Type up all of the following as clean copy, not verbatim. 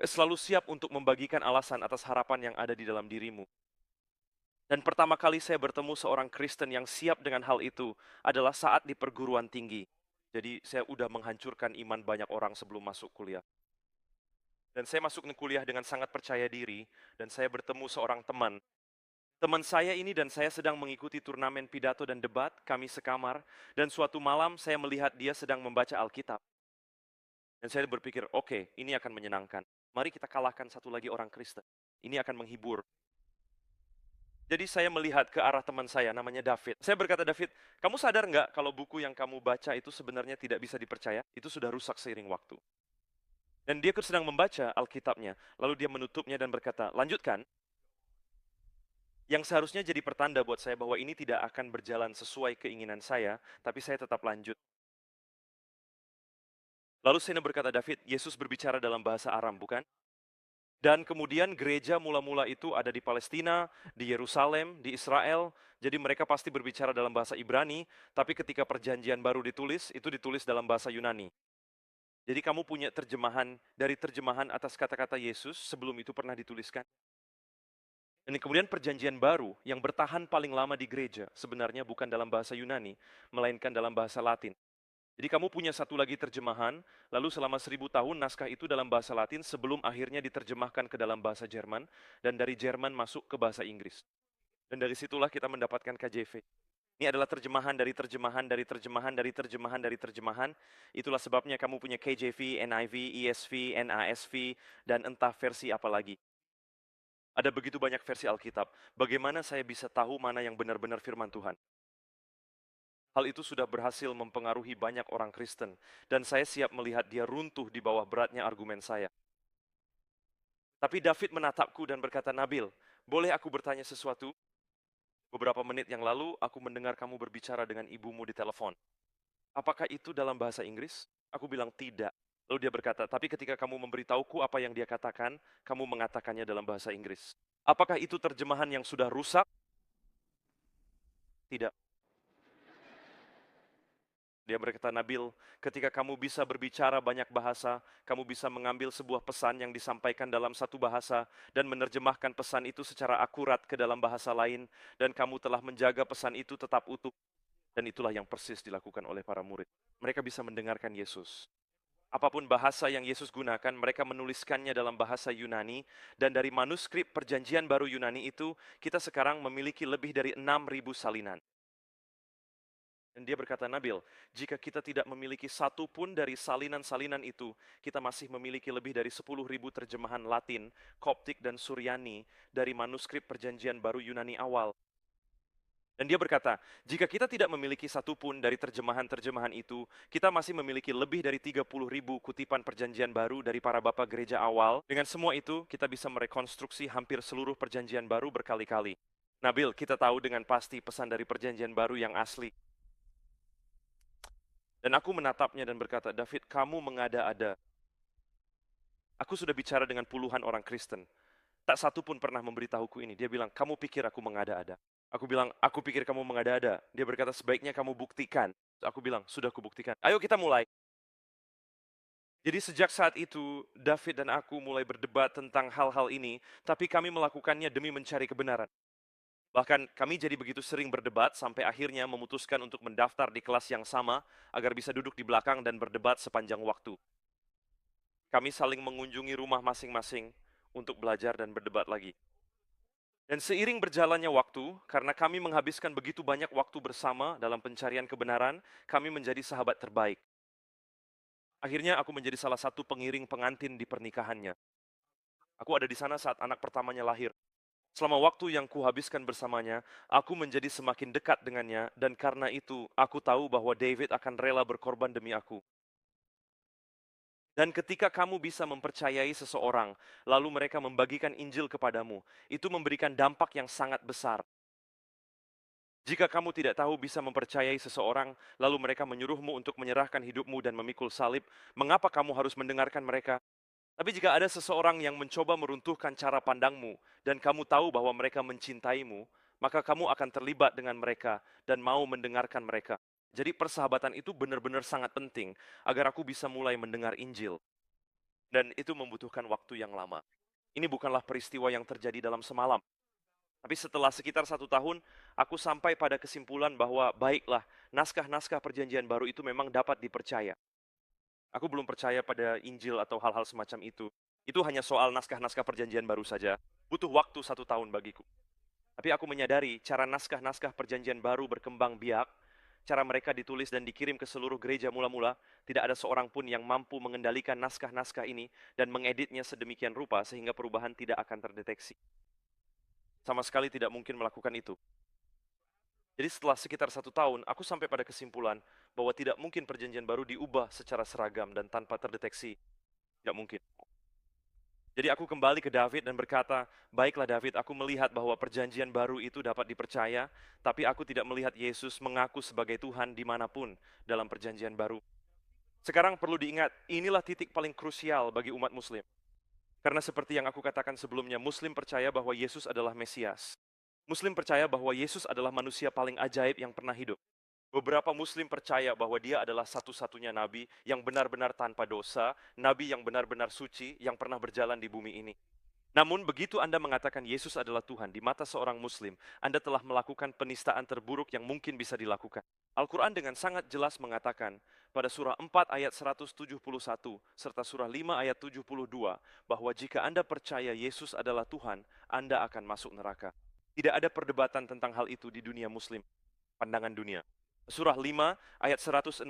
selalu siap untuk membagikan alasan atas harapan yang ada di dalam dirimu. Dan pertama kali saya bertemu seorang Kristen yang siap dengan hal itu adalah saat di perguruan tinggi. Jadi saya udah menghancurkan iman banyak orang sebelum masuk kuliah. Dan saya masuk ke kuliah dengan sangat percaya diri, dan saya bertemu seorang teman. Teman saya ini dan saya sedang mengikuti turnamen pidato dan debat, kami sekamar, dan suatu malam saya melihat dia sedang membaca Alkitab. Dan saya berpikir, oke, ini akan menyenangkan. Mari kita kalahkan satu lagi orang Kristen. Ini akan menghibur. Jadi saya melihat ke arah teman saya, namanya David. Saya berkata, David, kamu sadar nggak kalau buku yang kamu baca itu sebenarnya tidak bisa dipercaya? Itu sudah rusak seiring waktu. Dan dia sedang membaca Alkitabnya, lalu dia menutupnya dan berkata, lanjutkan. Yang seharusnya jadi pertanda buat saya bahwa ini tidak akan berjalan sesuai keinginan saya, tapi saya tetap lanjut. Lalu saya berkata, David, Yesus berbicara dalam bahasa Aram, bukan? Dan kemudian gereja mula-mula itu ada di Palestina, di Yerusalem, di Israel. Jadi mereka pasti berbicara dalam bahasa Ibrani, tapi ketika perjanjian baru ditulis, itu ditulis dalam bahasa Yunani. Jadi kamu punya terjemahan dari terjemahan atas kata-kata Yesus sebelum itu pernah dituliskan. Dan kemudian perjanjian baru yang bertahan paling lama di gereja sebenarnya bukan dalam bahasa Yunani, melainkan dalam bahasa Latin. Jadi kamu punya satu lagi terjemahan, lalu selama 1000 tahun naskah itu dalam bahasa Latin sebelum akhirnya diterjemahkan ke dalam bahasa Jerman, dan dari Jerman masuk ke bahasa Inggris. Dan dari situlah kita mendapatkan KJV. Ini adalah terjemahan dari terjemahan dari terjemahan dari terjemahan dari terjemahan. Itulah sebabnya kamu punya KJV, NIV, ESV, NASV, dan entah versi apa lagi. Ada begitu banyak versi Alkitab. Bagaimana saya bisa tahu mana yang benar-benar firman Tuhan? Hal itu sudah berhasil mempengaruhi banyak orang Kristen, dan saya siap melihat dia runtuh di bawah beratnya argumen saya. Tapi David menatapku dan berkata, Nabil, boleh aku bertanya sesuatu? Beberapa menit yang lalu, aku mendengar kamu berbicara dengan ibumu di telepon. Apakah itu dalam bahasa Inggris? Aku bilang tidak. Lalu dia berkata, tapi ketika kamu memberitahuku apa yang dia katakan, kamu mengatakannya dalam bahasa Inggris. Apakah itu terjemahan yang sudah rusak? Tidak. Dia berkata, Nabil, ketika kamu bisa berbicara banyak bahasa, kamu bisa mengambil sebuah pesan yang disampaikan dalam satu bahasa dan menerjemahkan pesan itu secara akurat ke dalam bahasa lain, dan kamu telah menjaga pesan itu tetap utuh. Dan itulah yang persis dilakukan oleh para murid. Mereka bisa mendengarkan Yesus. Apapun bahasa yang Yesus gunakan, mereka menuliskannya dalam bahasa Yunani, dan dari manuskrip perjanjian baru Yunani itu, kita sekarang memiliki lebih dari 6.000 salinan. Dan dia berkata, Nabil, jika kita tidak memiliki satu pun dari salinan-salinan itu, kita masih memiliki lebih dari 10.000 terjemahan Latin, Koptik, dan Suryani dari manuskrip perjanjian baru Yunani awal. Dan dia berkata, jika kita tidak memiliki satu pun dari terjemahan-terjemahan itu, kita masih memiliki lebih dari 30.000 kutipan perjanjian baru dari para bapak gereja awal. Dengan semua itu, kita bisa merekonstruksi hampir seluruh perjanjian baru berkali-kali. Nabil, kita tahu dengan pasti pesan dari perjanjian baru yang asli. Dan aku menatapnya dan berkata, David, kamu mengada-ada. Aku sudah bicara dengan puluhan orang Kristen. Tak satu pun pernah memberitahuku ini. Dia bilang, kamu pikir aku mengada-ada. Aku bilang, aku pikir kamu mengada-ada. Dia berkata, sebaiknya kamu buktikan. Aku bilang, sudah kubuktikan. Ayo kita mulai. Jadi sejak saat itu, David dan aku mulai berdebat tentang hal-hal ini, tapi kami melakukannya demi mencari kebenaran. Bahkan kami jadi begitu sering berdebat sampai akhirnya memutuskan untuk mendaftar di kelas yang sama agar bisa duduk di belakang dan berdebat sepanjang waktu. Kami saling mengunjungi rumah masing-masing untuk belajar dan berdebat lagi. Dan seiring berjalannya waktu, karena kami menghabiskan begitu banyak waktu bersama dalam pencarian kebenaran, kami menjadi sahabat terbaik. Akhirnya aku menjadi salah satu pengiring pengantin di pernikahannya. Aku ada di sana saat anak pertamanya lahir. Selama waktu yang kuhabiskan bersamanya, aku menjadi semakin dekat dengannya, dan karena itu aku tahu bahwa David akan rela berkorban demi aku. Dan ketika kamu bisa mempercayai seseorang, lalu mereka membagikan Injil kepadamu, itu memberikan dampak yang sangat besar. Jika kamu tidak tahu bisa mempercayai seseorang, lalu mereka menyuruhmu untuk menyerahkan hidupmu dan memikul salib, mengapa kamu harus mendengarkan mereka? Tapi jika ada seseorang yang mencoba meruntuhkan cara pandangmu, dan kamu tahu bahwa mereka mencintaimu, maka kamu akan terlibat dengan mereka dan mau mendengarkan mereka. Jadi persahabatan itu benar-benar sangat penting, agar aku bisa mulai mendengar Injil. Dan itu membutuhkan waktu yang lama. Ini bukanlah peristiwa yang terjadi dalam semalam. Tapi setelah sekitar 1 tahun, aku sampai pada kesimpulan bahwa baiklah, naskah-naskah perjanjian baru itu memang dapat dipercaya. Aku belum percaya pada Injil atau hal-hal semacam itu. Itu hanya soal naskah-naskah perjanjian baru saja. Butuh waktu 1 tahun bagiku. Tapi aku menyadari cara naskah-naskah perjanjian baru berkembang biak, cara mereka ditulis dan dikirim ke seluruh gereja mula-mula, tidak ada seorang pun yang mampu mengendalikan naskah-naskah ini dan mengeditnya sedemikian rupa sehingga perubahan tidak akan terdeteksi. Sama sekali tidak mungkin melakukan itu. Jadi setelah sekitar 1 tahun, aku sampai pada kesimpulan bahwa tidak mungkin perjanjian baru diubah secara seragam dan tanpa terdeteksi. Tidak mungkin. Jadi aku kembali ke David dan berkata, baiklah David, aku melihat bahwa perjanjian baru itu dapat dipercaya, tapi aku tidak melihat Yesus mengaku sebagai Tuhan dimanapun dalam perjanjian baru. Sekarang perlu diingat, inilah titik paling krusial bagi umat Muslim. Karena seperti yang aku katakan sebelumnya, Muslim percaya bahwa Yesus adalah Mesias. Muslim percaya bahwa Yesus adalah manusia paling ajaib yang pernah hidup. Beberapa Muslim percaya bahwa dia adalah satu-satunya nabi yang benar-benar tanpa dosa, nabi yang benar-benar suci yang pernah berjalan di bumi ini. Namun begitu Anda mengatakan Yesus adalah Tuhan di mata seorang Muslim, Anda telah melakukan penistaan terburuk yang mungkin bisa dilakukan. Al-Quran dengan sangat jelas mengatakan pada surah 4 ayat 171 serta surah 5 ayat 72 bahwa jika Anda percaya Yesus adalah Tuhan, Anda akan masuk neraka. Tidak ada perdebatan tentang hal itu di dunia Muslim, pandangan dunia. Surah 5 ayat 116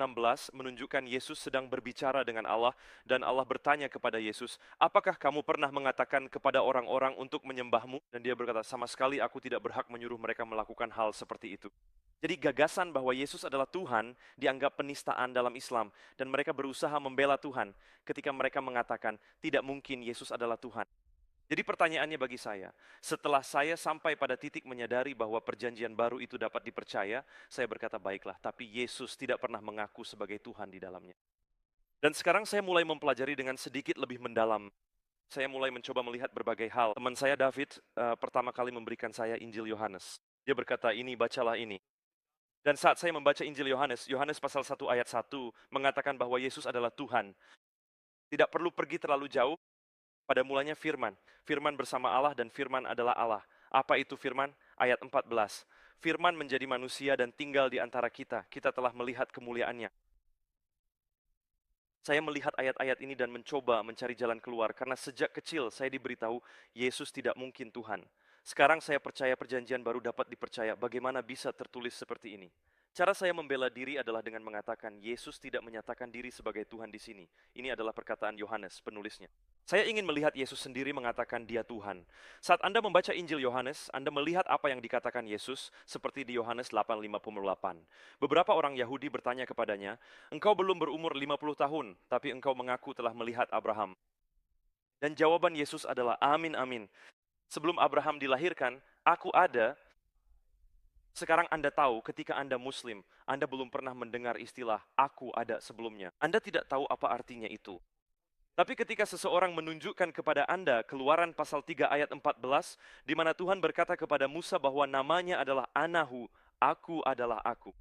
menunjukkan Yesus sedang berbicara dengan Allah dan Allah bertanya kepada Yesus, apakah kamu pernah mengatakan kepada orang-orang untuk menyembahmu? Dan dia berkata, sama sekali aku tidak berhak menyuruh mereka melakukan hal seperti itu. Jadi gagasan bahwa Yesus adalah Tuhan dianggap penistaan dalam Islam dan mereka berusaha membela Tuhan ketika mereka mengatakan tidak mungkin Yesus adalah Tuhan. Jadi pertanyaannya bagi saya, setelah saya sampai pada titik menyadari bahwa perjanjian baru itu dapat dipercaya, saya berkata baiklah, tapi Yesus tidak pernah mengaku sebagai Tuhan di dalamnya. Dan sekarang saya mulai mempelajari dengan sedikit lebih mendalam. Saya mulai mencoba melihat berbagai hal. Teman saya David pertama kali memberikan saya Injil Yohanes. Dia berkata, ini bacalah ini. Dan saat saya membaca Injil Yohanes, Yohanes pasal 1 ayat 1 mengatakan bahwa Yesus adalah Tuhan. Tidak perlu pergi terlalu jauh. Pada mulanya firman. Firman bersama Allah dan firman adalah Allah. Apa itu firman? Ayat 14. Firman menjadi manusia dan tinggal di antara kita. Kita telah melihat kemuliaannya. Saya melihat ayat-ayat ini dan mencoba mencari jalan keluar. Karena sejak kecil saya diberitahu Yesus tidak mungkin Tuhan. Sekarang saya percaya perjanjian baru dapat dipercaya. Bagaimana bisa tertulis seperti ini? Cara saya membela diri adalah dengan mengatakan Yesus tidak menyatakan diri sebagai Tuhan di sini. Ini adalah perkataan Yohanes, penulisnya. Saya ingin melihat Yesus sendiri mengatakan dia Tuhan. Saat Anda membaca Injil Yohanes, Anda melihat apa yang dikatakan Yesus seperti di Yohanes 8:58. Beberapa orang Yahudi bertanya kepadanya, engkau belum berumur 50 tahun, tapi engkau mengaku telah melihat Abraham. Dan jawaban Yesus adalah amin amin. Sebelum Abraham dilahirkan, aku ada. Sekarang Anda tahu ketika Anda Muslim, Anda belum pernah mendengar istilah aku ada sebelumnya. Anda tidak tahu apa artinya itu. Tapi ketika seseorang menunjukkan kepada Anda Keluaran pasal 3 ayat 14, di mana Tuhan berkata kepada Musa bahwa namanya adalah Anahu, aku adalah aku.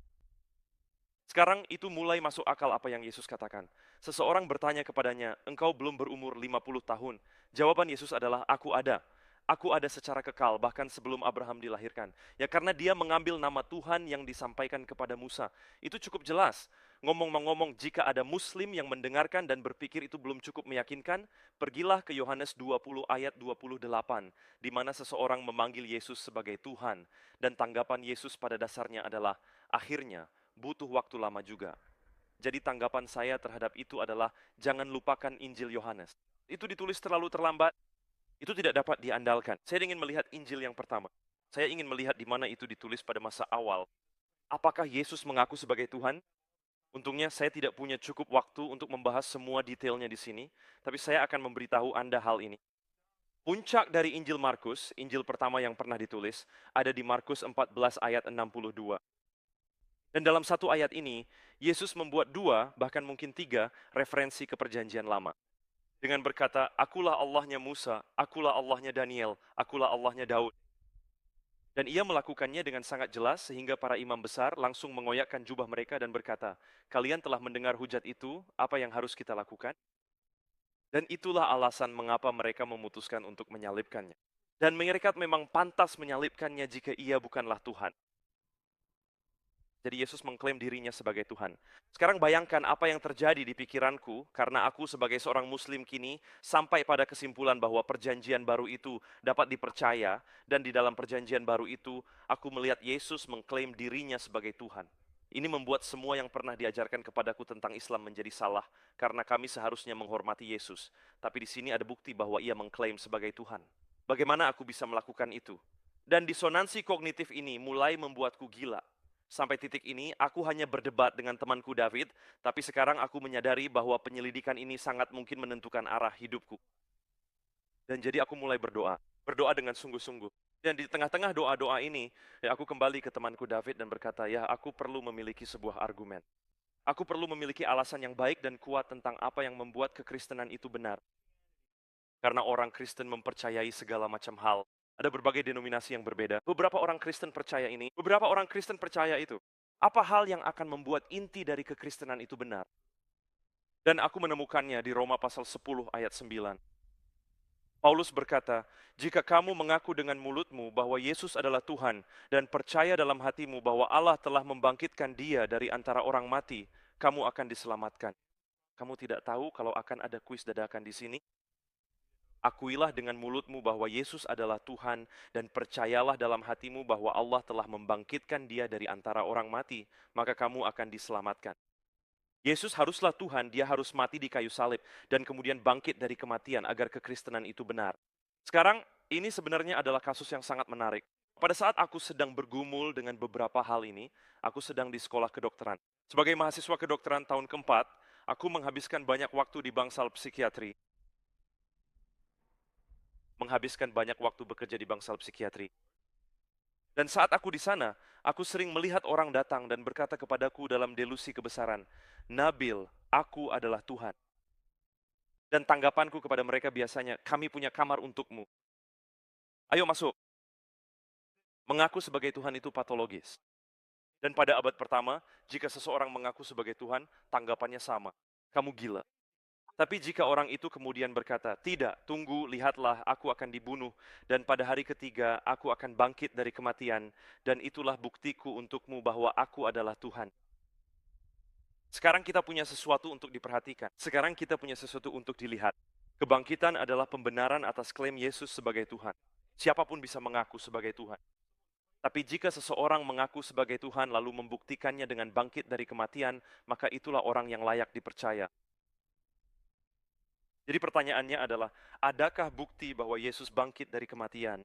Sekarang itu mulai masuk akal apa yang Yesus katakan. Seseorang bertanya kepadanya, engkau belum berumur 50 tahun. Jawaban Yesus adalah, aku ada. Aku ada secara kekal, bahkan sebelum Abraham dilahirkan. Ya karena dia mengambil nama Tuhan yang disampaikan kepada Musa. Itu cukup jelas. Ngomong-ngomong, jika ada Muslim yang mendengarkan dan berpikir itu belum cukup meyakinkan, pergilah ke Yohanes 20 ayat 28, di mana seseorang memanggil Yesus sebagai Tuhan. Dan tanggapan Yesus pada dasarnya adalah, akhirnya, butuh waktu lama juga. Jadi tanggapan saya terhadap itu adalah, jangan lupakan Injil Yohanes. Itu ditulis terlalu terlambat, itu tidak dapat diandalkan. Saya ingin melihat Injil yang pertama. Saya ingin melihat di mana itu ditulis pada masa awal. Apakah Yesus mengaku sebagai Tuhan? Untungnya saya tidak punya cukup waktu untuk membahas semua detailnya di sini, tapi saya akan memberitahu Anda hal ini. Puncak dari Injil Markus, Injil pertama yang pernah ditulis, ada di Markus 14 ayat 62. Dan dalam satu ayat ini, Yesus membuat 2, bahkan mungkin 3, referensi ke perjanjian lama. Dengan berkata, akulah Allahnya Musa, akulah Allahnya Daniel, akulah Allahnya Daud. Dan ia melakukannya dengan sangat jelas sehingga para imam besar langsung mengoyakkan jubah mereka dan berkata, kalian telah mendengar hujat itu, apa yang harus kita lakukan? Dan itulah alasan mengapa mereka memutuskan untuk menyalibkannya. Dan mereka memang pantas menyalibkannya jika ia bukanlah Tuhan. Jadi Yesus mengklaim dirinya sebagai Tuhan. Sekarang bayangkan apa yang terjadi di pikiranku karena aku sebagai seorang muslim kini sampai pada kesimpulan bahwa perjanjian baru itu dapat dipercaya dan di dalam perjanjian baru itu aku melihat Yesus mengklaim dirinya sebagai Tuhan. Ini membuat semua yang pernah diajarkan kepadaku tentang Islam menjadi salah karena kami seharusnya menghormati Yesus. Tapi di sini ada bukti bahwa ia mengklaim sebagai Tuhan. Bagaimana aku bisa melakukan itu? Dan disonansi kognitif ini mulai membuatku gila. Sampai titik ini, aku hanya berdebat dengan temanku David, tapi sekarang aku menyadari bahwa penyelidikan ini sangat mungkin menentukan arah hidupku. Dan jadi aku mulai berdoa dengan sungguh-sungguh. Dan di tengah-tengah doa-doa ini, ya aku kembali ke temanku David dan berkata, ya aku perlu memiliki sebuah argumen. Aku perlu memiliki alasan yang baik dan kuat tentang apa yang membuat kekristenan itu benar. Karena orang Kristen mempercayai segala macam hal. Ada berbagai denominasi yang berbeda. Beberapa orang Kristen percaya ini, beberapa orang Kristen percaya itu. Apa hal yang akan membuat inti dari kekristenan itu benar? Dan aku menemukannya di Roma pasal 10 ayat 9. Paulus berkata, jika kamu mengaku dengan mulutmu bahwa Yesus adalah Tuhan dan percaya dalam hatimu bahwa Allah telah membangkitkan dia dari antara orang mati, kamu akan diselamatkan. Kamu tidak tahu kalau akan ada kuis dadakan di sini? Akuilah dengan mulutmu bahwa Yesus adalah Tuhan dan percayalah dalam hatimu bahwa Allah telah membangkitkan dia dari antara orang mati, maka kamu akan diselamatkan. Yesus haruslah Tuhan, dia harus mati di kayu salib dan kemudian bangkit dari kematian agar kekristenan itu benar. Sekarang ini sebenarnya adalah kasus yang sangat menarik. Pada saat aku sedang bergumul dengan beberapa hal ini, aku sedang di sekolah kedokteran. Sebagai mahasiswa kedokteran tahun keempat, aku menghabiskan banyak waktu di bangsal psikiatri. Bekerja di bangsal psikiatri. Dan saat aku di sana, aku sering melihat orang datang dan berkata kepadaku dalam delusi kebesaran, Nabil, aku adalah Tuhan. Dan tanggapanku kepada mereka biasanya, kami punya kamar untukmu. Ayo masuk. Mengaku sebagai Tuhan itu patologis. Dan pada abad pertama, jika seseorang mengaku sebagai Tuhan, tanggapannya sama. Kamu gila. Tapi jika orang itu kemudian berkata, tidak, tunggu, lihatlah, aku akan dibunuh, dan pada hari ketiga aku akan bangkit dari kematian, dan itulah buktiku untukmu bahwa aku adalah Tuhan. Sekarang kita punya sesuatu untuk diperhatikan. Sekarang kita punya sesuatu untuk dilihat. Kebangkitan adalah pembenaran atas klaim Yesus sebagai Tuhan. Siapapun bisa mengaku sebagai Tuhan. Tapi jika seseorang mengaku sebagai Tuhan lalu membuktikannya dengan bangkit dari kematian, maka itulah orang yang layak dipercaya. Jadi pertanyaannya adalah, adakah bukti bahwa Yesus bangkit dari kematian?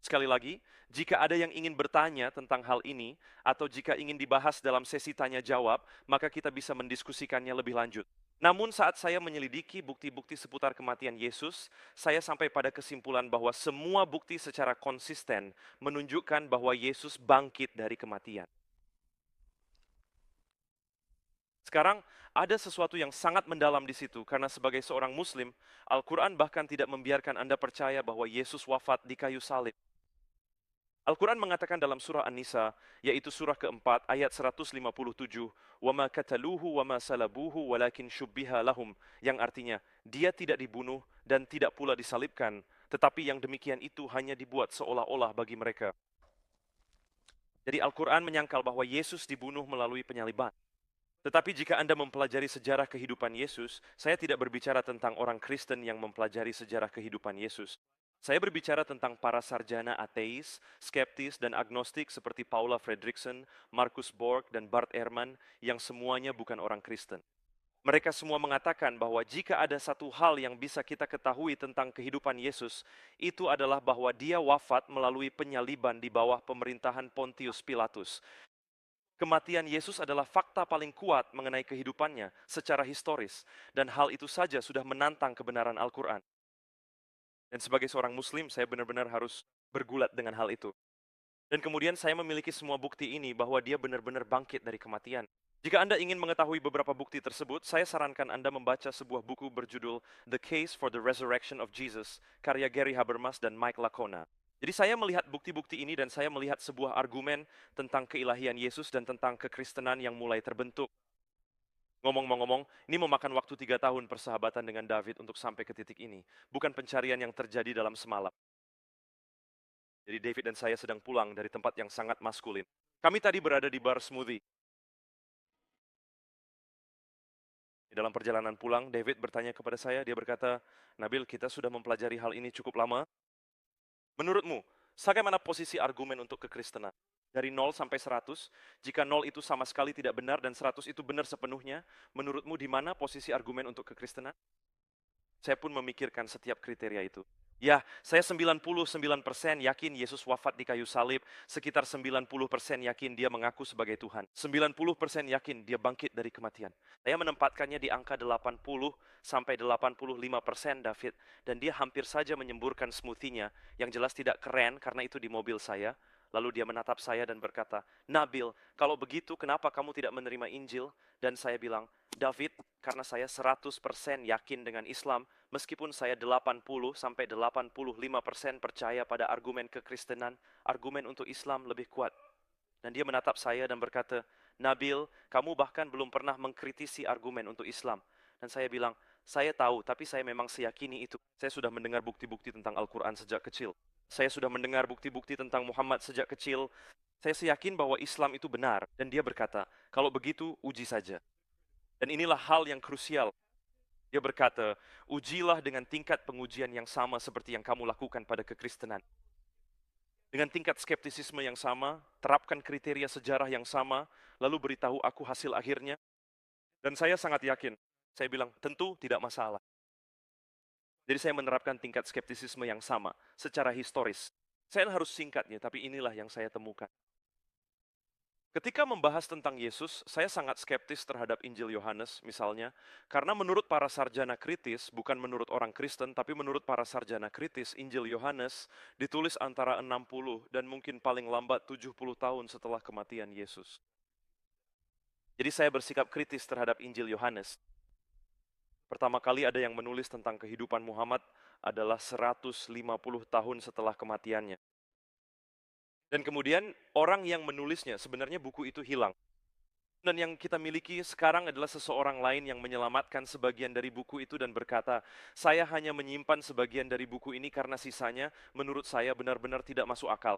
Sekali lagi, jika ada yang ingin bertanya tentang hal ini, atau jika ingin dibahas dalam sesi tanya-jawab, maka kita bisa mendiskusikannya lebih lanjut. Namun saat saya menyelidiki bukti-bukti seputar kematian Yesus, saya sampai pada kesimpulan bahwa semua bukti secara konsisten menunjukkan bahwa Yesus bangkit dari kematian. Sekarang, ada sesuatu yang sangat mendalam di situ, karena sebagai seorang Muslim, Al-Quran bahkan tidak membiarkan Anda percaya bahwa Yesus wafat di kayu salib. Al-Quran mengatakan dalam surah An-Nisa, yaitu surah keempat, ayat 157, وَمَا كَتَلُوهُ وَمَا سَلَبُوهُ وَلَكِنْ شُبِّهَ لَهُمْ, yang artinya, dia tidak dibunuh dan tidak pula disalibkan, tetapi yang demikian itu hanya dibuat seolah-olah bagi mereka. Jadi Al-Quran menyangkal bahwa Yesus dibunuh melalui penyaliban. Tetapi jika Anda mempelajari sejarah kehidupan Yesus, saya tidak berbicara tentang orang Kristen yang mempelajari sejarah kehidupan Yesus. Saya berbicara tentang para sarjana ateis, skeptis, dan agnostik seperti Paula Fredrickson, Marcus Borg, dan Bart Ehrman yang semuanya bukan orang Kristen. Mereka semua mengatakan bahwa jika ada satu hal yang bisa kita ketahui tentang kehidupan Yesus, itu adalah bahwa dia wafat melalui penyaliban di bawah pemerintahan Pontius Pilatus. Kematian Yesus adalah fakta paling kuat mengenai kehidupannya secara historis, dan hal itu saja sudah menantang kebenaran Al-Quran. Dan sebagai seorang Muslim, saya benar-benar harus bergulat dengan hal itu. Dan kemudian saya memiliki semua bukti ini bahwa dia benar-benar bangkit dari kematian. Jika Anda ingin mengetahui beberapa bukti tersebut, saya sarankan Anda membaca sebuah buku berjudul The Case for the Resurrection of Jesus, karya Gary Habermas dan Mike Licona. Jadi saya melihat bukti-bukti ini dan saya melihat sebuah argumen tentang keilahian Yesus dan tentang kekristenan yang mulai terbentuk. Ngomong-ngomong, ini memakan waktu 3 tahun persahabatan dengan David untuk sampai ke titik ini. Bukan pencarian yang terjadi dalam semalam. Jadi David dan saya sedang pulang dari tempat yang sangat maskulin. Kami tadi berada di bar smoothie. Di dalam perjalanan pulang, David bertanya kepada saya, dia berkata, Nabil, kita sudah mempelajari hal ini cukup lama. Menurutmu, bagaimana posisi argumen untuk kekristenan? Dari 0 sampai 100, jika 0 itu sama sekali tidak benar dan 100 itu benar sepenuhnya, menurutmu di mana posisi argumen untuk kekristenan? Saya pun memikirkan setiap kriteria itu. Ya, saya 99% yakin Yesus wafat di kayu salib, sekitar 90% yakin dia mengaku sebagai Tuhan. 90% yakin dia bangkit dari kematian. Saya menempatkannya di angka 80 sampai 85% David, dan dia hampir saja menyemburkan smoothie-nya, yang jelas tidak keren karena itu di mobil saya. Lalu dia menatap saya dan berkata, Nabil, kalau begitu kenapa kamu tidak menerima Injil? Dan saya bilang, David, karena saya 100% yakin dengan Islam, meskipun saya 80 sampai 85% percaya pada argumen kekristenan, argumen untuk Islam lebih kuat. Dan dia menatap saya dan berkata, Nabil, kamu bahkan belum pernah mengkritisi argumen untuk Islam. Dan saya bilang, saya tahu, tapi saya memang seyakini itu. Saya sudah mendengar bukti-bukti tentang Al-Quran sejak kecil. Saya sudah mendengar bukti-bukti tentang Muhammad sejak kecil. Saya yakin bahwa Islam itu benar. Dan dia berkata, kalau begitu, uji saja. Dan inilah hal yang krusial. Dia berkata, ujilah dengan tingkat pengujian yang sama seperti yang kamu lakukan pada kekristenan. Dengan tingkat skeptisisme yang sama, terapkan kriteria sejarah yang sama, lalu beritahu aku hasil akhirnya. Dan saya sangat yakin. Saya bilang, tentu tidak masalah. Jadi saya menerapkan tingkat skeptisisme yang sama, secara historis. Saya harus singkatnya, tapi inilah yang saya temukan. Ketika membahas tentang Yesus, saya sangat skeptis terhadap Injil Yohanes misalnya, karena menurut para sarjana kritis, bukan menurut orang Kristen, tapi menurut para sarjana kritis, Injil Yohanes ditulis antara 60 dan mungkin paling lambat 70 tahun setelah kematian Yesus. Jadi saya bersikap kritis terhadap Injil Yohanes. Pertama kali ada yang menulis tentang kehidupan Muhammad adalah 150 tahun setelah kematiannya. Dan kemudian orang yang menulisnya, sebenarnya buku itu hilang. Dan yang kita miliki sekarang adalah seseorang lain yang menyelamatkan sebagian dari buku itu dan berkata, saya hanya menyimpan sebagian dari buku ini karena sisanya menurut saya benar-benar tidak masuk akal.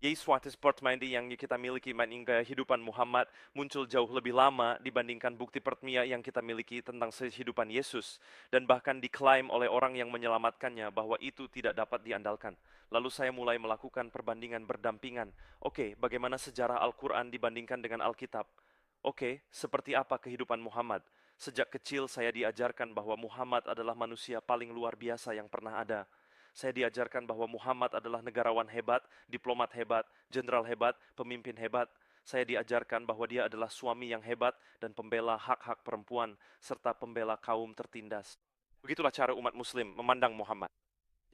Yesus Portmandi yang kita miliki kehidupan Muhammad muncul jauh lebih lama dibandingkan bukti pertmia yang kita miliki tentang kehidupan Yesus. Dan bahkan diklaim oleh orang yang menyelamatkannya bahwa itu tidak dapat diandalkan. Lalu saya mulai melakukan perbandingan berdampingan. Oke, bagaimana sejarah Al-Quran dibandingkan dengan Alkitab? Oke, seperti apa kehidupan Muhammad? Sejak kecil saya diajarkan bahwa Muhammad adalah manusia paling luar biasa yang pernah ada. Saya diajarkan bahwa Muhammad adalah negarawan hebat, diplomat hebat, jenderal hebat, pemimpin hebat. Saya diajarkan bahwa dia adalah suami yang hebat dan pembela hak-hak perempuan, serta pembela kaum tertindas. Begitulah cara umat muslim memandang Muhammad.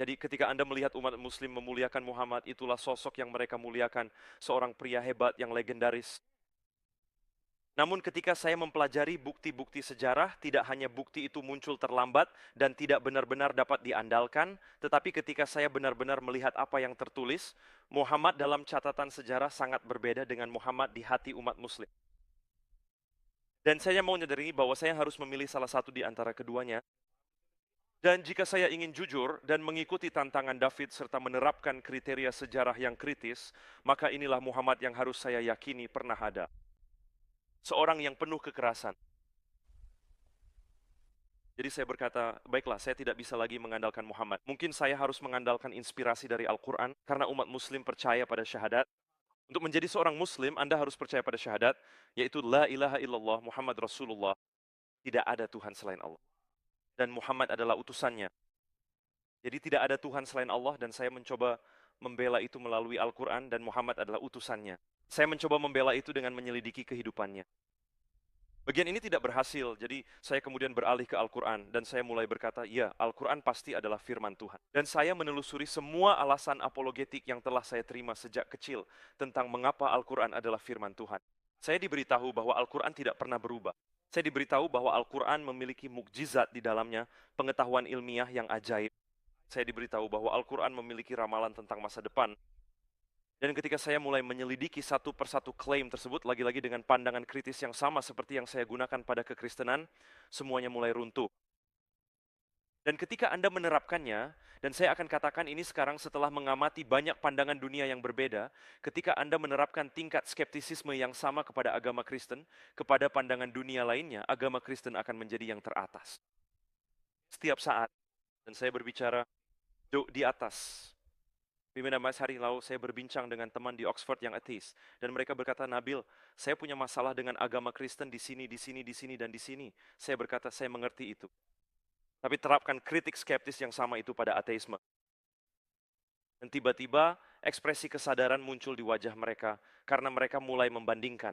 Jadi ketika Anda melihat umat muslim memuliakan Muhammad, itulah sosok yang mereka muliakan, seorang pria hebat yang legendaris. Namun ketika saya mempelajari bukti-bukti sejarah, tidak hanya bukti itu muncul terlambat dan tidak benar-benar dapat diandalkan, tetapi ketika saya benar-benar melihat apa yang tertulis, Muhammad dalam catatan sejarah sangat berbeda dengan Muhammad di hati umat muslim. Dan saya mau menyadari bahwa saya harus memilih salah satu di antara keduanya. Dan jika saya ingin jujur dan mengikuti tantangan David serta menerapkan kriteria sejarah yang kritis, maka inilah Muhammad yang harus saya yakini pernah ada. Seorang yang penuh kekerasan. Jadi saya berkata, baiklah, saya tidak bisa lagi mengandalkan Muhammad. Mungkin saya harus mengandalkan inspirasi dari Al-Quran, karena umat muslim percaya pada syahadat. Untuk menjadi seorang muslim, Anda harus percaya pada syahadat, yaitu La ilaha illallah Muhammad Rasulullah. Tidak ada Tuhan selain Allah. Dan Muhammad adalah utusannya. Jadi tidak ada Tuhan selain Allah, dan saya mencoba membela itu melalui Al-Quran, dan Muhammad adalah utusannya. Saya mencoba membela itu dengan menyelidiki kehidupannya. Bagian ini tidak berhasil, jadi saya kemudian beralih ke Al-Quran dan saya mulai berkata, ya, Al-Quran pasti adalah firman Tuhan. Dan saya menelusuri semua alasan apologetik yang telah saya terima sejak kecil tentang mengapa Al-Quran adalah firman Tuhan. Saya diberitahu bahwa Al-Quran tidak pernah berubah. Saya diberitahu bahwa Al-Quran memiliki mukjizat di dalamnya, pengetahuan ilmiah yang ajaib. Saya diberitahu bahwa Al-Quran memiliki ramalan tentang masa depan. Dan ketika saya mulai menyelidiki satu persatu klaim tersebut, lagi-lagi dengan pandangan kritis yang sama seperti yang saya gunakan pada kekristenan, semuanya mulai runtuh. Dan ketika Anda menerapkannya, dan saya akan katakan ini sekarang setelah mengamati banyak pandangan dunia yang berbeda, ketika Anda menerapkan tingkat skeptisisme yang sama kepada agama Kristen, kepada pandangan dunia lainnya, agama Kristen akan menjadi yang teratas. Setiap saat, dan saya berbicara di atas. Pimpinan Mas hari lalu saya berbincang dengan teman di Oxford yang ateis, dan mereka berkata, Nabil, saya punya masalah dengan agama Kristen di sini, di sini, di sini, dan di sini. Saya berkata, saya mengerti itu. Tapi terapkan kritik skeptis yang sama itu pada ateisme. Dan tiba-tiba ekspresi kesadaran muncul di wajah mereka, karena mereka mulai membandingkan.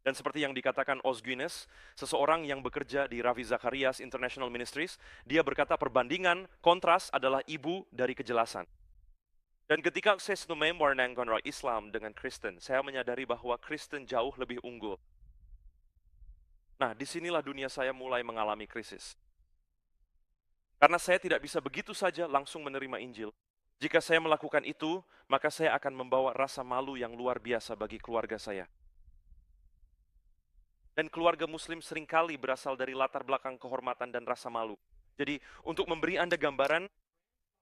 Dan seperti yang dikatakan Os Guinness, seseorang yang bekerja di Ravi Zacharias International Ministries, dia berkata perbandingan, kontras adalah ibu dari kejelasan. Dan ketika saya mewarnai Islam dengan Kristen, saya menyadari bahwa Kristen jauh lebih unggul. Nah, disinilah dunia saya mulai mengalami krisis. Karena saya tidak bisa begitu saja langsung menerima Injil. Jika saya melakukan itu, maka saya akan membawa rasa malu yang luar biasa bagi keluarga saya. Dan keluarga Muslim seringkali berasal dari latar belakang kehormatan dan rasa malu. Jadi, untuk memberi Anda gambaran,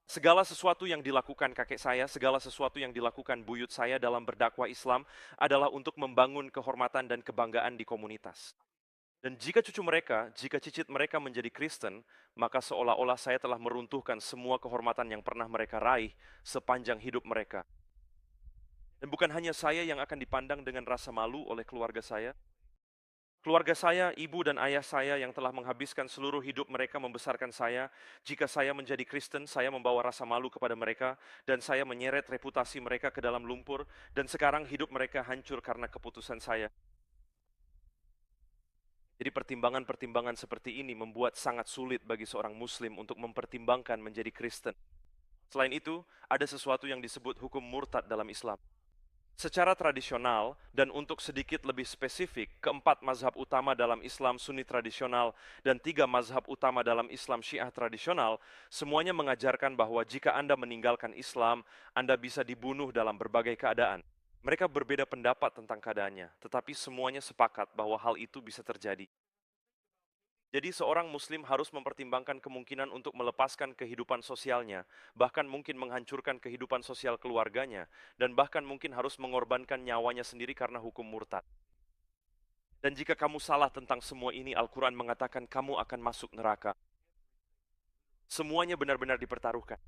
segala sesuatu yang dilakukan kakek saya, segala sesuatu yang dilakukan buyut saya dalam berdakwah Islam adalah untuk membangun kehormatan dan kebanggaan di komunitas. Dan jika cucu mereka, jika cicit mereka menjadi Kristen, maka seolah-olah saya telah meruntuhkan semua kehormatan yang pernah mereka raih sepanjang hidup mereka. Dan bukan hanya saya yang akan dipandang dengan rasa malu oleh keluarga saya, ibu dan ayah saya yang telah menghabiskan seluruh hidup mereka membesarkan saya, jika saya menjadi Kristen, saya membawa rasa malu kepada mereka, dan saya menyeret reputasi mereka ke dalam lumpur, dan sekarang hidup mereka hancur karena keputusan saya. Jadi pertimbangan-pertimbangan seperti ini membuat sangat sulit bagi seorang Muslim untuk mempertimbangkan menjadi Kristen. Selain itu, ada sesuatu yang disebut hukum murtad dalam Islam. Secara tradisional, dan untuk sedikit lebih spesifik, keempat mazhab utama dalam Islam Sunni tradisional dan 3 mazhab utama dalam Islam Syiah tradisional, semuanya mengajarkan bahwa jika Anda meninggalkan Islam, Anda bisa dibunuh dalam berbagai keadaan. Mereka berbeda pendapat tentang keadaannya, tetapi semuanya sepakat bahwa hal itu bisa terjadi. Jadi seorang Muslim harus mempertimbangkan kemungkinan untuk melepaskan kehidupan sosialnya, bahkan mungkin menghancurkan kehidupan sosial keluarganya, dan bahkan mungkin harus mengorbankan nyawanya sendiri karena hukum murtad. Dan jika kamu salah tentang semua ini, Al-Quran mengatakan kamu akan masuk neraka. Semuanya benar-benar dipertaruhkan.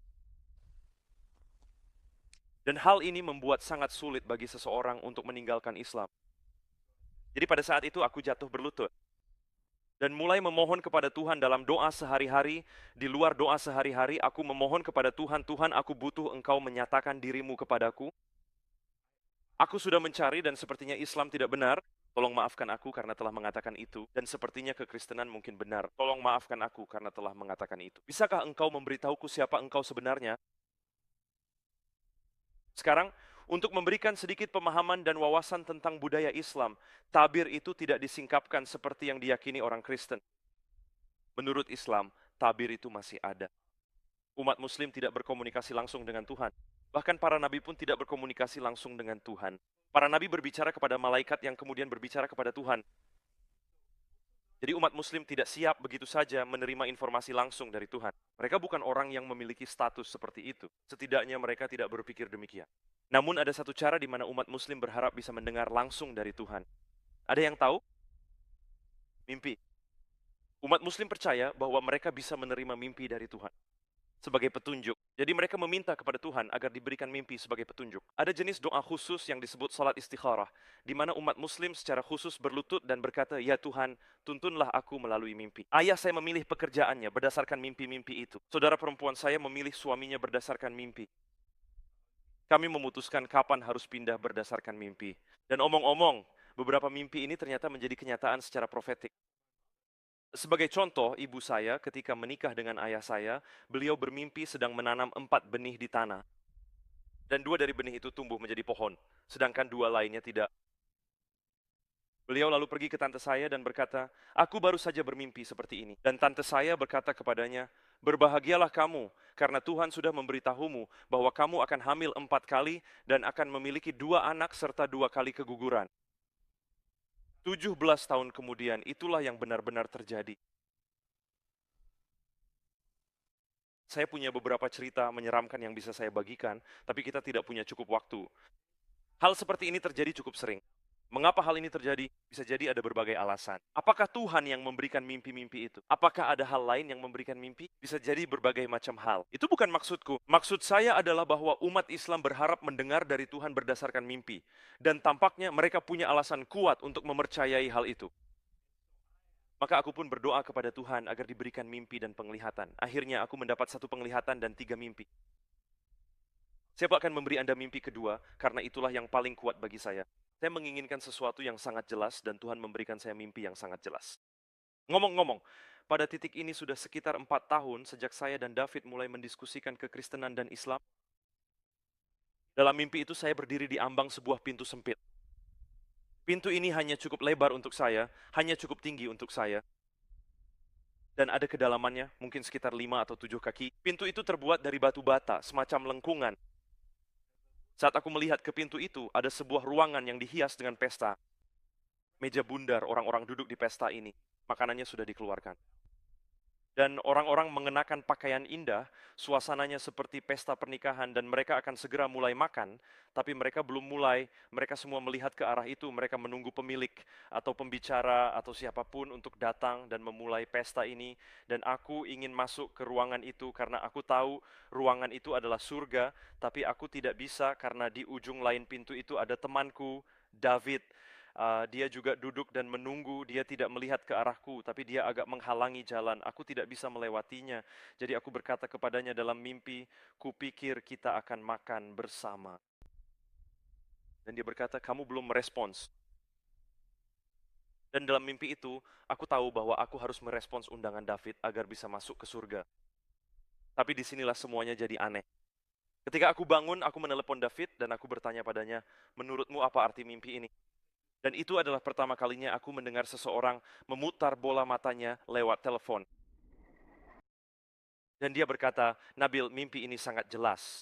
Dan hal ini membuat sangat sulit bagi seseorang untuk meninggalkan Islam. Jadi pada saat itu aku jatuh berlutut. Dan mulai memohon kepada Tuhan dalam doa sehari-hari, di luar doa sehari-hari, aku memohon kepada Tuhan, Tuhan aku butuh Engkau menyatakan dirimu kepadaku. Aku sudah mencari dan sepertinya Islam tidak benar, tolong maafkan aku karena telah mengatakan itu. Dan sepertinya kekristenan mungkin benar, tolong maafkan aku karena telah mengatakan itu. Bisakah Engkau memberitahuku siapa Engkau sebenarnya? Sekarang, untuk memberikan sedikit pemahaman dan wawasan tentang budaya Islam, tabir itu tidak disingkapkan seperti yang diyakini orang Kristen. Menurut Islam, tabir itu masih ada. Umat Muslim tidak berkomunikasi langsung dengan Tuhan. Bahkan para nabi pun tidak berkomunikasi langsung dengan Tuhan. Para nabi berbicara kepada malaikat yang kemudian berbicara kepada Tuhan. Jadi umat Muslim tidak siap begitu saja menerima informasi langsung dari Tuhan. Mereka bukan orang yang memiliki status seperti itu. Setidaknya mereka tidak berpikir demikian. Namun ada satu cara di mana umat Muslim berharap bisa mendengar langsung dari Tuhan. Ada yang tahu? Mimpi. Umat Muslim percaya bahwa mereka bisa menerima mimpi dari Tuhan sebagai petunjuk. Jadi mereka meminta kepada Tuhan agar diberikan mimpi sebagai petunjuk. Ada jenis doa khusus yang disebut salat istikharah, di mana umat Muslim secara khusus berlutut dan berkata, "Ya Tuhan, tuntunlah aku melalui mimpi." Ayah saya memilih pekerjaannya berdasarkan mimpi-mimpi itu. Saudara perempuan saya memilih suaminya berdasarkan mimpi. Kami memutuskan kapan harus pindah berdasarkan mimpi. Dan omong-omong, beberapa mimpi ini ternyata menjadi kenyataan secara profetik. Sebagai contoh, ibu saya ketika menikah dengan ayah saya, beliau bermimpi sedang menanam 4 benih di tanah. Dan 2 dari benih itu tumbuh menjadi pohon, sedangkan 2 lainnya tidak. Beliau lalu pergi ke tante saya dan berkata, "Aku baru saja bermimpi seperti ini." Dan tante saya berkata kepadanya, "Berbahagialah kamu, karena Tuhan sudah memberitahumu bahwa kamu akan hamil 4 kali dan akan memiliki 2 anak serta 2 kali keguguran." 17 tahun kemudian, itulah yang benar-benar terjadi. Saya punya beberapa cerita menyeramkan yang bisa saya bagikan, tapi kita tidak punya cukup waktu. Hal seperti ini terjadi cukup sering. Mengapa hal ini terjadi? Bisa jadi ada berbagai alasan. Apakah Tuhan yang memberikan mimpi-mimpi itu? Apakah ada hal lain yang memberikan mimpi? Bisa jadi berbagai macam hal. Itu bukan maksudku. Maksud saya adalah bahwa umat Islam berharap mendengar dari Tuhan berdasarkan mimpi. Dan tampaknya mereka punya alasan kuat untuk mempercayai hal itu. Maka aku pun berdoa kepada Tuhan agar diberikan mimpi dan penglihatan. Akhirnya aku mendapat 1 penglihatan dan 3 mimpi. Saya akan memberi Anda mimpi kedua, karena itulah yang paling kuat bagi saya. Saya menginginkan sesuatu yang sangat jelas, dan Tuhan memberikan saya mimpi yang sangat jelas. Ngomong-ngomong, pada titik ini sudah sekitar 4 tahun sejak saya dan David mulai mendiskusikan kekristenan dan Islam. Dalam mimpi itu saya berdiri di ambang sebuah pintu sempit. Pintu ini hanya cukup lebar untuk saya, hanya cukup tinggi untuk saya. Dan ada kedalamannya, mungkin sekitar 5 atau 7 kaki. Pintu itu terbuat dari batu bata, semacam lengkungan. Saat aku melihat ke pintu itu, ada sebuah ruangan yang dihias dengan pesta. Meja bundar, orang-orang duduk di pesta ini. Makanannya sudah dikeluarkan. Dan orang-orang mengenakan pakaian indah, suasananya seperti pesta pernikahan, dan mereka akan segera mulai makan, tapi mereka belum mulai, mereka semua melihat ke arah itu, mereka menunggu pemilik, atau pembicara, atau siapapun untuk datang dan memulai pesta ini, dan aku ingin masuk ke ruangan itu, karena aku tahu ruangan itu adalah surga, tapi aku tidak bisa, karena di ujung lain pintu itu ada temanku, David. Dia juga duduk dan menunggu, dia tidak melihat ke arahku, tapi dia agak menghalangi jalan. Aku tidak bisa melewatinya. Jadi aku berkata kepadanya dalam mimpi, kupikir kita akan makan bersama. Dan dia berkata, kamu belum merespons. Dan dalam mimpi itu, aku tahu bahwa aku harus merespons undangan David agar bisa masuk ke surga. Tapi disinilah semuanya jadi aneh. Ketika aku bangun, aku menelepon David dan aku bertanya padanya, menurutmu apa arti mimpi ini? Dan itu adalah pertama kalinya aku mendengar seseorang memutar bola matanya lewat telepon. Dan dia berkata, Nabil, mimpi ini sangat jelas.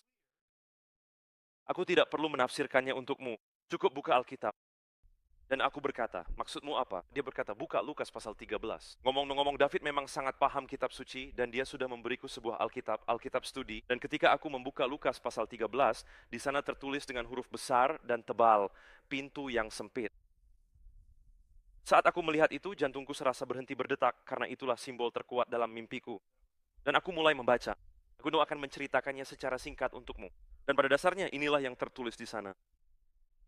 Aku tidak perlu menafsirkannya untukmu. Cukup buka Alkitab. Dan aku berkata, maksudmu apa? Dia berkata, buka Lukas pasal 13. Ngomong-ngomong, David memang sangat paham kitab suci, dan dia sudah memberiku sebuah Alkitab studi. Dan ketika aku membuka Lukas pasal 13, di sana tertulis dengan huruf besar dan tebal, pintu yang sempit. Saat aku melihat itu, jantungku serasa berhenti berdetak, karena itulah simbol terkuat dalam mimpiku. Dan aku mulai membaca. Aku akan menceritakannya secara singkat untukmu. Dan pada dasarnya inilah yang tertulis di sana.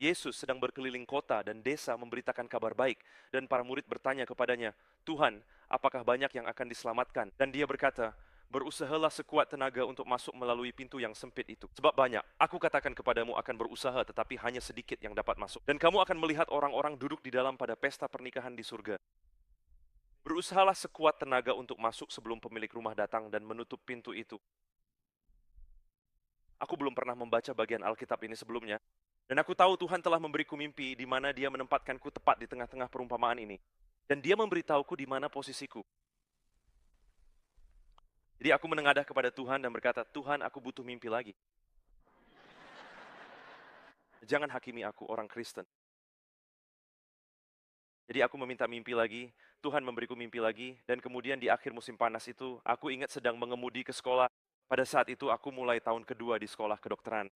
Yesus sedang berkeliling kota dan desa memberitakan kabar baik, dan para murid bertanya kepadanya, Tuhan, apakah banyak yang akan diselamatkan? Dan dia berkata, berusahalah sekuat tenaga untuk masuk melalui pintu yang sempit itu. Sebab banyak, aku katakan kepadamu akan berusaha, tetapi hanya sedikit yang dapat masuk. Dan kamu akan melihat orang-orang duduk di dalam pada pesta pernikahan di surga. Berusahalah sekuat tenaga untuk masuk sebelum pemilik rumah datang dan menutup pintu itu. Aku belum pernah membaca bagian Alkitab ini sebelumnya, dan aku tahu Tuhan telah memberiku mimpi di mana Dia menempatkanku tepat di tengah-tengah perumpamaan ini. Dan Dia memberitahuku di mana posisiku. Jadi aku menengadah kepada Tuhan dan berkata, Tuhan, aku butuh mimpi lagi. Jangan hakimi aku, orang Kristen. Jadi aku meminta mimpi lagi, Tuhan memberiku mimpi lagi, dan kemudian di akhir musim panas itu, aku ingat sedang mengemudi ke sekolah. Pada saat itu aku mulai tahun kedua di sekolah kedokteran.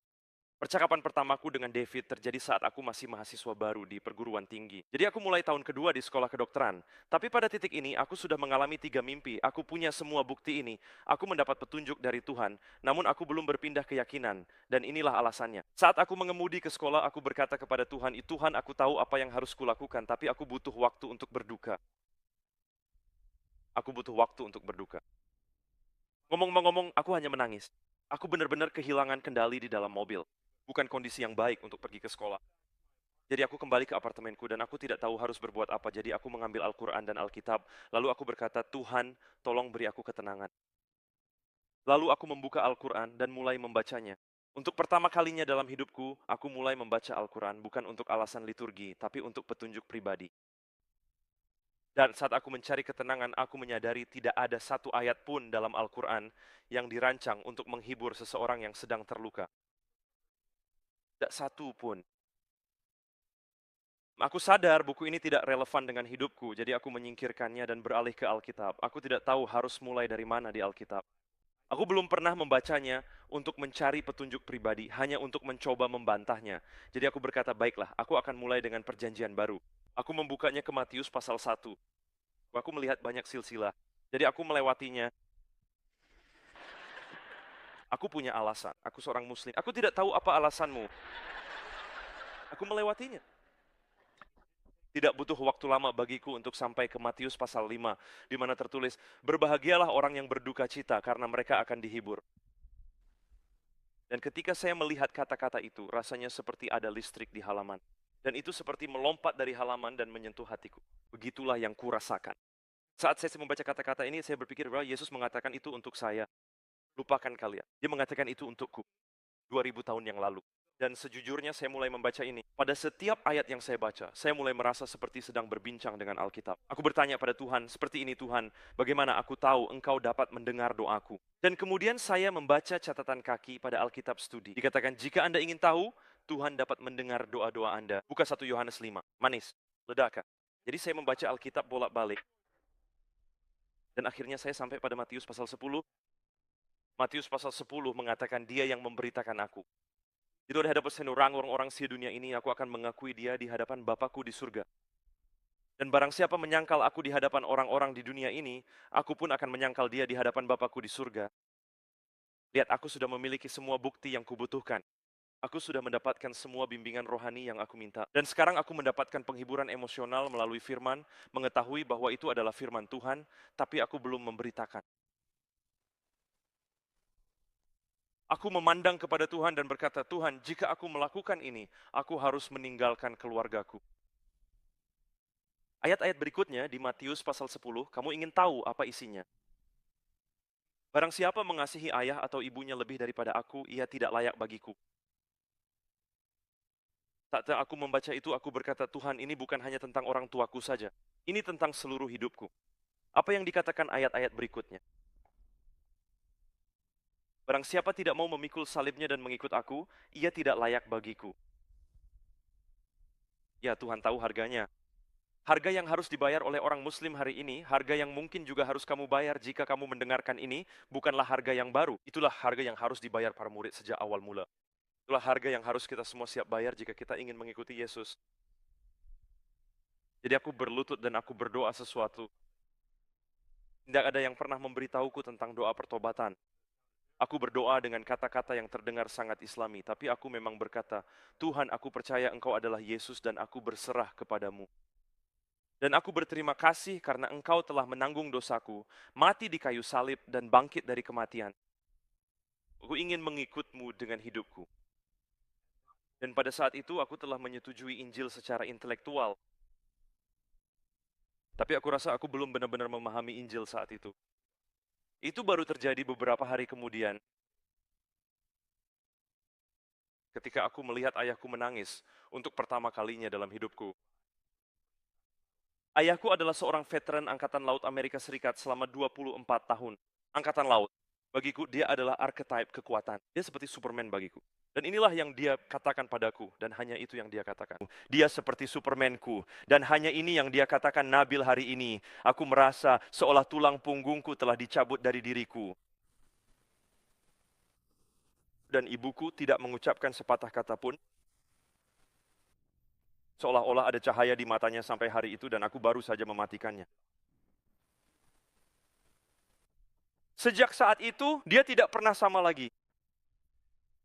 Percakapan pertamaku dengan David terjadi saat aku masih mahasiswa baru di perguruan tinggi. Jadi aku mulai tahun kedua di sekolah kedokteran. Tapi pada titik ini aku sudah mengalami 3 mimpi. Aku punya semua bukti ini. Aku mendapat petunjuk dari Tuhan. Namun aku belum berpindah keyakinan. Dan inilah alasannya. Saat aku mengemudi ke sekolah, aku berkata kepada Tuhan, Tuhan, aku tahu apa yang harus kulakukan, tapi aku butuh waktu untuk berduka. Aku butuh waktu untuk berduka. Ngomong-ngomong, aku hanya menangis. Aku benar-benar kehilangan kendali di dalam mobil. Bukan kondisi yang baik untuk pergi ke sekolah. Jadi aku kembali ke apartemenku dan aku tidak tahu harus berbuat apa. Jadi aku mengambil Al-Quran dan Alkitab. Lalu aku berkata, Tuhan, tolong beri aku ketenangan. Lalu aku membuka Al-Quran dan mulai membacanya. Untuk pertama kalinya dalam hidupku, aku mulai membaca Al-Quran bukan untuk alasan liturgi, tapi untuk petunjuk pribadi. Dan saat aku mencari ketenangan, aku menyadari tidak ada satu ayat pun dalam Al-Quran yang dirancang untuk menghibur seseorang yang sedang terluka. Tidak satu pun. Aku sadar buku ini tidak relevan dengan hidupku, jadi aku menyingkirkannya dan beralih ke Alkitab. Aku tidak tahu harus mulai dari mana di Alkitab. Aku belum pernah membacanya untuk mencari petunjuk pribadi, hanya untuk mencoba membantahnya. Jadi aku berkata, baiklah, aku akan mulai dengan perjanjian baru. Aku membukanya ke Matius pasal 1. Aku melihat banyak silsilah. Jadi aku melewatinya. Aku punya alasan. Aku seorang muslim. Aku tidak tahu apa alasanmu. Aku melewatinya. Tidak butuh waktu lama bagiku untuk sampai ke Matius pasal 5, di mana tertulis, berbahagialah orang yang berduka cita karena mereka akan dihibur. Dan ketika saya melihat kata-kata itu, rasanya seperti ada listrik di halaman. Dan itu seperti melompat dari halaman dan menyentuh hatiku. Begitulah yang kurasakan. Saat saya membaca kata-kata ini, saya berpikir bahwa Yesus mengatakan itu untuk saya. Lupakan kalian. Dia mengatakan itu untukku. 2000 tahun yang lalu. Dan sejujurnya saya mulai membaca ini. Pada setiap ayat yang saya baca, saya mulai merasa seperti sedang berbincang dengan Alkitab. Aku bertanya pada Tuhan, seperti ini Tuhan, bagaimana aku tahu Engkau dapat mendengar doaku? Dan kemudian saya membaca catatan kaki pada Alkitab Studi. Dikatakan, jika Anda ingin tahu, Tuhan dapat mendengar doa-doa Anda. Buka 1 Yohanes 5. Manis, ledakan. Jadi saya membaca Alkitab bolak-balik. Dan akhirnya saya sampai pada Matius pasal 10. Matius pasal 10 mengatakan dia yang memberitakan aku. Itu di hadapan orang-orang sedunia ini, aku akan mengakui dia di hadapan Bapakku di surga. Dan barang siapa menyangkal aku di hadapan orang-orang di dunia ini, aku pun akan menyangkal dia di hadapan Bapakku di surga. Lihat, aku sudah memiliki semua bukti yang kubutuhkan. Aku sudah mendapatkan semua bimbingan rohani yang aku minta. Dan sekarang aku mendapatkan penghiburan emosional melalui firman, mengetahui bahwa itu adalah firman Tuhan, tapi aku belum memberitakan. Aku memandang kepada Tuhan dan berkata, Tuhan, jika aku melakukan ini, aku harus meninggalkan keluargaku. Ayat-ayat berikutnya di Matius pasal 10, kamu ingin tahu apa isinya. Barang siapa mengasihi ayah atau ibunya lebih daripada aku, ia tidak layak bagiku. Saat aku membaca itu, aku berkata, Tuhan, ini bukan hanya tentang orang tuaku saja. Ini tentang seluruh hidupku. Apa yang dikatakan ayat-ayat berikutnya? Barang siapa tidak mau memikul salibnya dan mengikut aku, ia tidak layak bagiku. Ya, Tuhan tahu harganya. Harga yang harus dibayar oleh orang muslim hari ini, harga yang mungkin juga harus kamu bayar jika kamu mendengarkan ini, bukanlah harga yang baru. Itulah harga yang harus dibayar para murid sejak awal mula. Itulah harga yang harus kita semua siap bayar jika kita ingin mengikuti Yesus. Jadi aku berlutut dan aku berdoa sesuatu. Tidak ada yang pernah memberitahuku tentang doa pertobatan. Aku berdoa dengan kata-kata yang terdengar sangat Islami, tapi aku memang berkata, Tuhan, aku percaya Engkau adalah Yesus dan aku berserah kepadamu. Dan aku berterima kasih karena Engkau telah menanggung dosaku, mati di kayu salib dan bangkit dari kematian. Aku ingin mengikutmu dengan hidupku. Dan pada saat itu aku telah menyetujui Injil secara intelektual. Tapi aku rasa aku belum benar-benar memahami Injil saat itu. Itu baru terjadi beberapa hari kemudian. Ketika aku melihat ayahku menangis untuk pertama kalinya dalam hidupku. Ayahku adalah seorang veteran Angkatan Laut Amerika Serikat selama 24 tahun. Angkatan Laut. Bagiku dia adalah archetype kekuatan. Dia seperti Superman bagiku. Dan inilah yang dia katakan padaku. Dan hanya itu yang dia katakan. Dia seperti Supermanku. Dan hanya ini yang dia katakan Nabil hari ini. Aku merasa seolah tulang punggungku telah dicabut dari diriku. Dan ibuku tidak mengucapkan sepatah kata pun. Seolah-olah ada cahaya di matanya sampai hari itu dan aku baru saja mematikannya. Sejak saat itu, dia tidak pernah sama lagi.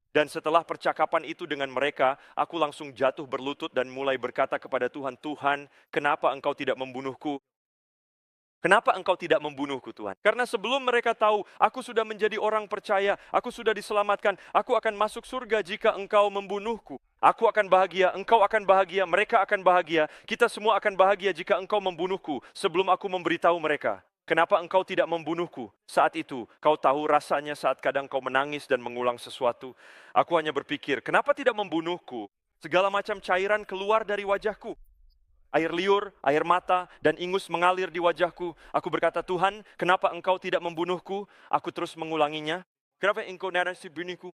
Dan setelah percakapan itu dengan mereka, aku langsung jatuh berlutut dan mulai berkata kepada Tuhan, Tuhan, kenapa Engkau tidak membunuhku? Kenapa Engkau tidak membunuhku, Tuhan? Karena sebelum mereka tahu, aku sudah menjadi orang percaya, aku sudah diselamatkan, aku akan masuk surga jika Engkau membunuhku. Aku akan bahagia, Engkau akan bahagia, mereka akan bahagia, kita semua akan bahagia jika Engkau membunuhku sebelum aku memberitahu mereka. Kenapa Engkau tidak membunuhku? Saat itu, kau tahu rasanya saat kadang kau menangis dan mengulang sesuatu. Aku hanya berpikir, kenapa tidak membunuhku? Segala macam cairan keluar dari wajahku. Air liur, air mata, dan ingus mengalir di wajahku. Aku berkata, Tuhan, kenapa engkau tidak membunuhku? Aku terus mengulanginya. Kenapa engkau narasi bunuhku?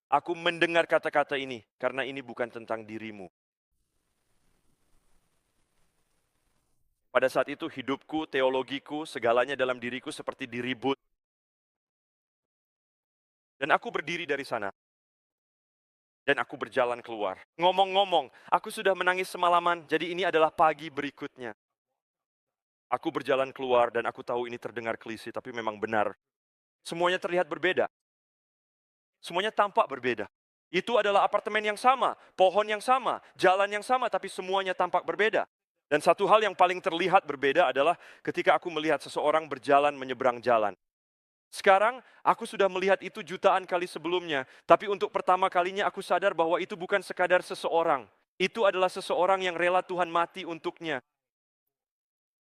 Aku mendengar kata-kata ini, karena ini bukan tentang dirimu. Pada saat itu hidupku, teologiku, segalanya dalam diriku seperti diribut. Dan aku berdiri dari sana. Dan aku berjalan keluar. Ngomong-ngomong, aku sudah menangis semalaman, jadi ini adalah pagi berikutnya. Aku berjalan keluar dan aku tahu ini terdengar klise, tapi memang benar. Semuanya terlihat berbeda. Semuanya tampak berbeda. Itu adalah apartemen yang sama, pohon yang sama, jalan yang sama, tapi semuanya tampak berbeda. Dan satu hal yang paling terlihat berbeda adalah ketika aku melihat seseorang berjalan menyeberang jalan. Sekarang, aku sudah melihat itu jutaan kali sebelumnya, tapi untuk pertama kalinya aku sadar bahwa itu bukan sekadar seseorang. Itu adalah seseorang yang rela Tuhan mati untuknya.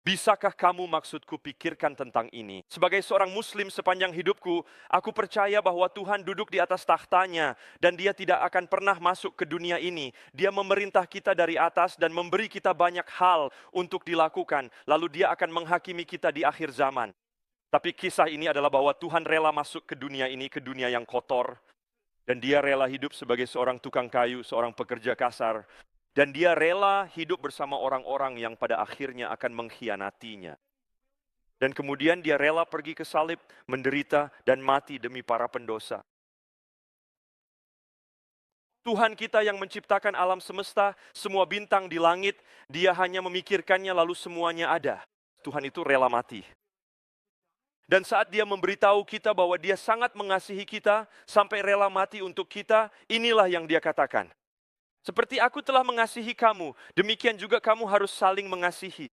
Bisakah kamu maksudku pikirkan tentang ini? Sebagai seorang muslim sepanjang hidupku, aku percaya bahwa Tuhan duduk di atas takhtanya dan dia tidak akan pernah masuk ke dunia ini. Dia memerintah kita dari atas dan memberi kita banyak hal untuk dilakukan. Lalu dia akan menghakimi kita di akhir zaman. Tapi kisah ini adalah bahwa Tuhan rela masuk ke dunia ini, ke dunia yang kotor. Dan dia rela hidup sebagai seorang tukang kayu, seorang pekerja kasar. Dan dia rela hidup bersama orang-orang yang pada akhirnya akan mengkhianatinya. Dan kemudian dia rela pergi ke salib, menderita, dan mati demi para pendosa. Tuhan kita yang menciptakan alam semesta, semua bintang di langit, dia hanya memikirkannya lalu semuanya ada. Tuhan itu rela mati. Dan saat dia memberitahu kita bahwa dia sangat mengasihi kita, sampai rela mati untuk kita, inilah yang dia katakan. Seperti aku telah mengasihi kamu, demikian juga kamu harus saling mengasihi.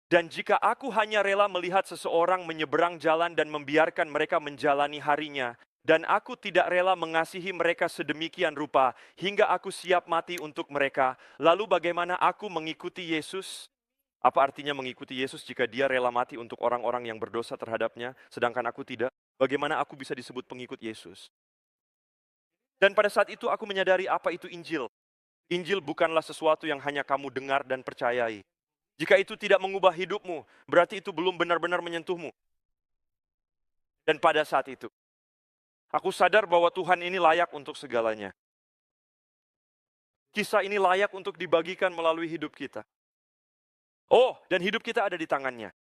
Dan jika aku hanya rela melihat seseorang menyeberang jalan dan membiarkan mereka menjalani harinya, dan aku tidak rela mengasihi mereka sedemikian rupa, hingga aku siap mati untuk mereka, lalu bagaimana aku mengikuti Yesus? Apa artinya mengikuti Yesus jika dia rela mati untuk orang-orang yang berdosa terhadapnya, sedangkan aku tidak? Bagaimana aku bisa disebut pengikut Yesus? Dan pada saat itu aku menyadari apa itu Injil. Injil bukanlah sesuatu yang hanya kamu dengar dan percayai. Jika itu tidak mengubah hidupmu, berarti itu belum benar-benar menyentuhmu. Dan pada saat itu, aku sadar bahwa Tuhan ini layak untuk segalanya. Kisah ini layak untuk dibagikan melalui hidup kita. Oh, dan hidup kita ada di tangannya.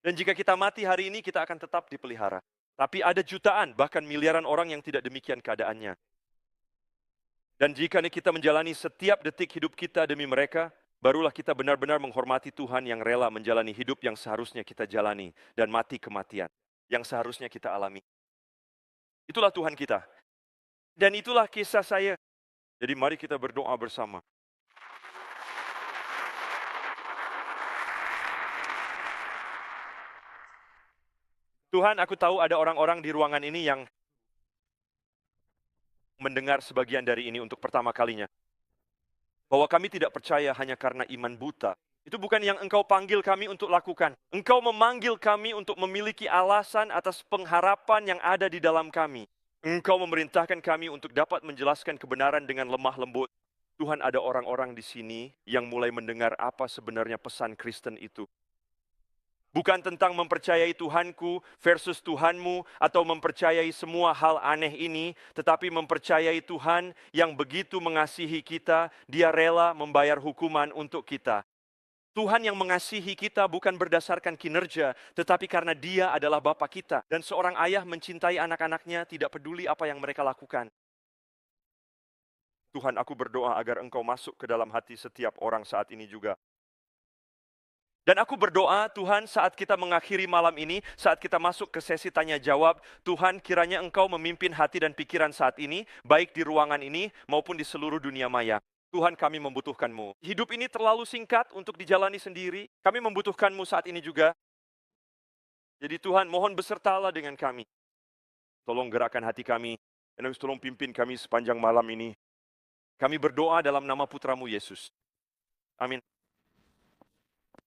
Dan jika kita mati hari ini, kita akan tetap dipelihara. Tapi ada jutaan, bahkan miliaran orang yang tidak demikian keadaannya. Dan jika kita menjalani setiap detik hidup kita demi mereka, barulah kita benar-benar menghormati Tuhan yang rela menjalani hidup yang seharusnya kita jalani dan mati kematian yang seharusnya kita alami. Itulah Tuhan kita. Dan itulah kisah saya. Jadi mari kita berdoa bersama. Tuhan, aku tahu ada orang-orang di ruangan ini yang mendengar sebagian dari ini untuk pertama kalinya. Bahwa kami tidak percaya hanya karena iman buta. Itu bukan yang Engkau panggil kami untuk lakukan. Engkau memanggil kami untuk memiliki alasan atas pengharapan yang ada di dalam kami. Engkau memerintahkan kami untuk dapat menjelaskan kebenaran dengan lemah lembut. Tuhan, ada orang-orang di sini yang mulai mendengar apa sebenarnya pesan Kristen itu. Bukan tentang mempercayai Tuhanku versus Tuhanmu atau mempercayai semua hal aneh ini, tetapi mempercayai Tuhan yang begitu mengasihi kita, dia rela membayar hukuman untuk kita. Tuhan yang mengasihi kita bukan berdasarkan kinerja, tetapi karena dia adalah Bapa kita. Dan seorang ayah mencintai anak-anaknya tidak peduli apa yang mereka lakukan. Tuhan, aku berdoa agar Engkau masuk ke dalam hati setiap orang saat ini juga. Dan aku berdoa, Tuhan, saat kita mengakhiri malam ini, saat kita masuk ke sesi tanya jawab, Tuhan, kiranya Engkau memimpin hati dan pikiran saat ini, baik di ruangan ini maupun di seluruh dunia maya. Tuhan, kami membutuhkan-Mu. Hidup ini terlalu singkat untuk dijalani sendiri. Kami membutuhkan-Mu saat ini juga. Jadi Tuhan, mohon besertalah dengan kami. Tolong gerakkan hati kami, dan tolong pimpin kami sepanjang malam ini. Kami berdoa dalam nama Putra-Mu Yesus. Amin.